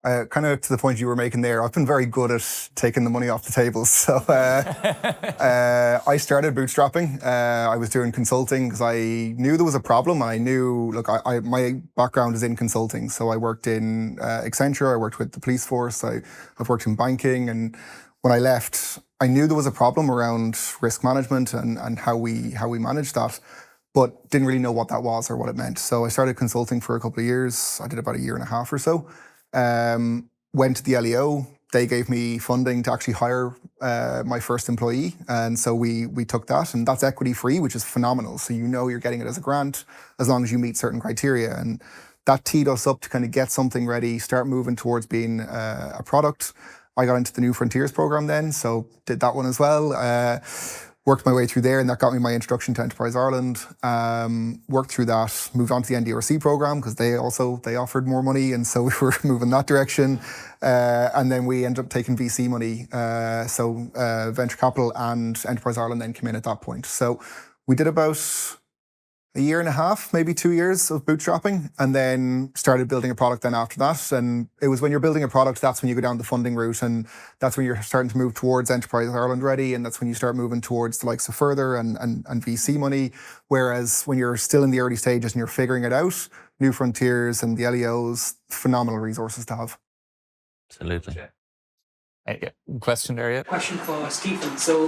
kind of to the point you were making there, I've been very good at taking the money off the table. So I started bootstrapping. I was doing consulting because I knew there was a problem. And I knew, look, my background is in consulting. So I worked in Accenture, I worked with the police force, I've worked in banking. And when I left, I knew there was a problem around risk management and how we manage that, but didn't really know what that was or what it meant. So I started consulting for a couple of years. I did about 1.5 years or so. Went to the LEO. They gave me funding to actually hire my first employee. And so we took that, and that's equity free, which is phenomenal. So you know you're getting it as a grant as long as you meet certain criteria. And that teed us up to kind of get something ready, start moving towards being a product. I got into the New Frontiers program then, so did that one as well. worked my way through there, and that got me my introduction to Enterprise Ireland. Worked through that, moved on to the NDRC program because they offered more money, and so we were moving that direction. And then we ended up taking VC money, so venture capital and Enterprise Ireland then came in at that point. So we did about a year and a half, maybe 2 years of bootstrapping, and then started building a product then after that. And it was when you're building a product, that's when you go down the funding route, and that's when you're starting to move towards Enterprise Ireland ready, and that's when you start moving towards the likes of Further and VC money. Whereas when you're still in the early stages and you're figuring it out, New Frontiers and the LEOs, phenomenal resources to have. Absolutely. Question there, yeah? Question for Stephen. So,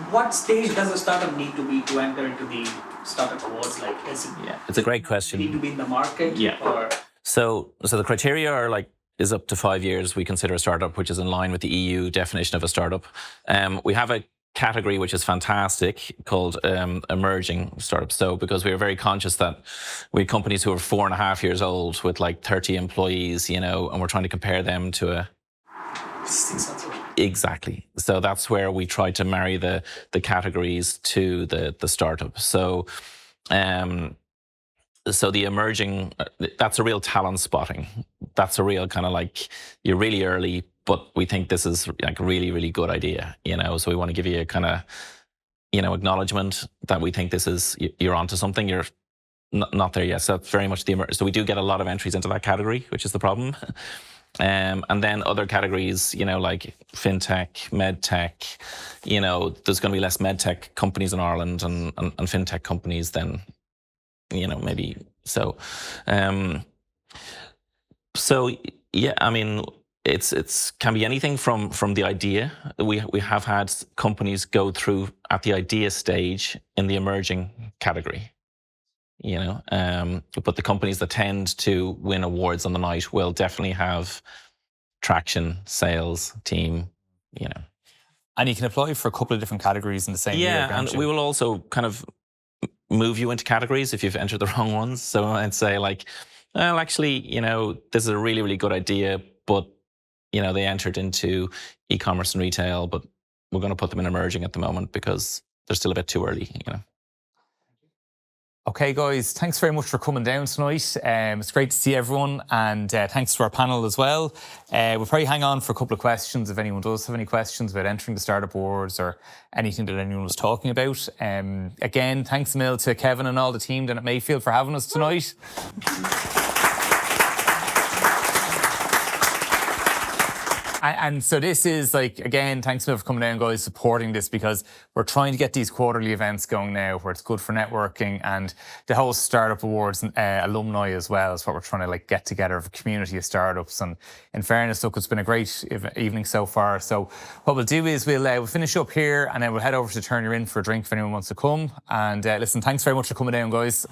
what stage does a startup need to be to enter into the startup awards? Like, It's a great question. Need to be in the market? Yeah. Or So the criteria are like is up to 5 years. We consider a startup, which is in line with the EU definition of a startup. We have a category which is fantastic called emerging startups. So because we are very conscious that we have companies who are 4.5 years old with like 30 employees, and we're trying to compare them to a Exactly. So that's where we try to marry the categories to the startup. So so the emerging, that's a real talent spotting. That's a real kind of like, you're really early, but we think this is like a really, really good idea, So we want to give you a kind of, acknowledgement that we think this is, you're onto something. You're not there yet. So that's very much so we do get a lot of entries into that category, which is the problem. And then other categories, like fintech, medtech, there's going to be less medtech companies in Ireland and fintech companies than, maybe so. So yeah, I mean, it's can be anything from the idea. We have had companies go through at the idea stage in the emerging category. But the companies that tend to win awards on the night will definitely have traction, sales, team, And you can apply for a couple of different categories in the same year. Yeah, and we will also kind of move you into categories if you've entered the wrong ones. So I'd say like, well, actually, this is a really, really good idea, but, they entered into e-commerce and retail, but we're going to put them in emerging at the moment because they're still a bit too early, Okay, guys, thanks very much for coming down tonight. It's great to see everyone, and thanks to our panel as well. We'll probably hang on for a couple of questions if anyone does have any questions about entering the Startup Awards or anything that anyone was talking about. Again, thanks a mil to Kevin and all the team down at Mayfield for having us tonight. And so this is like, again, thanks a lot for coming down, guys, supporting this, because we're trying to get these quarterly events going now where it's good for networking, and the whole Startup Awards alumni as well is what we're trying to like get together of a community of startups. And in fairness, look, it's been a great evening so far. So what we'll do is we'll finish up here and then we'll head over to Turn Your In for a drink if anyone wants to come. And listen, thanks very much for coming down, guys.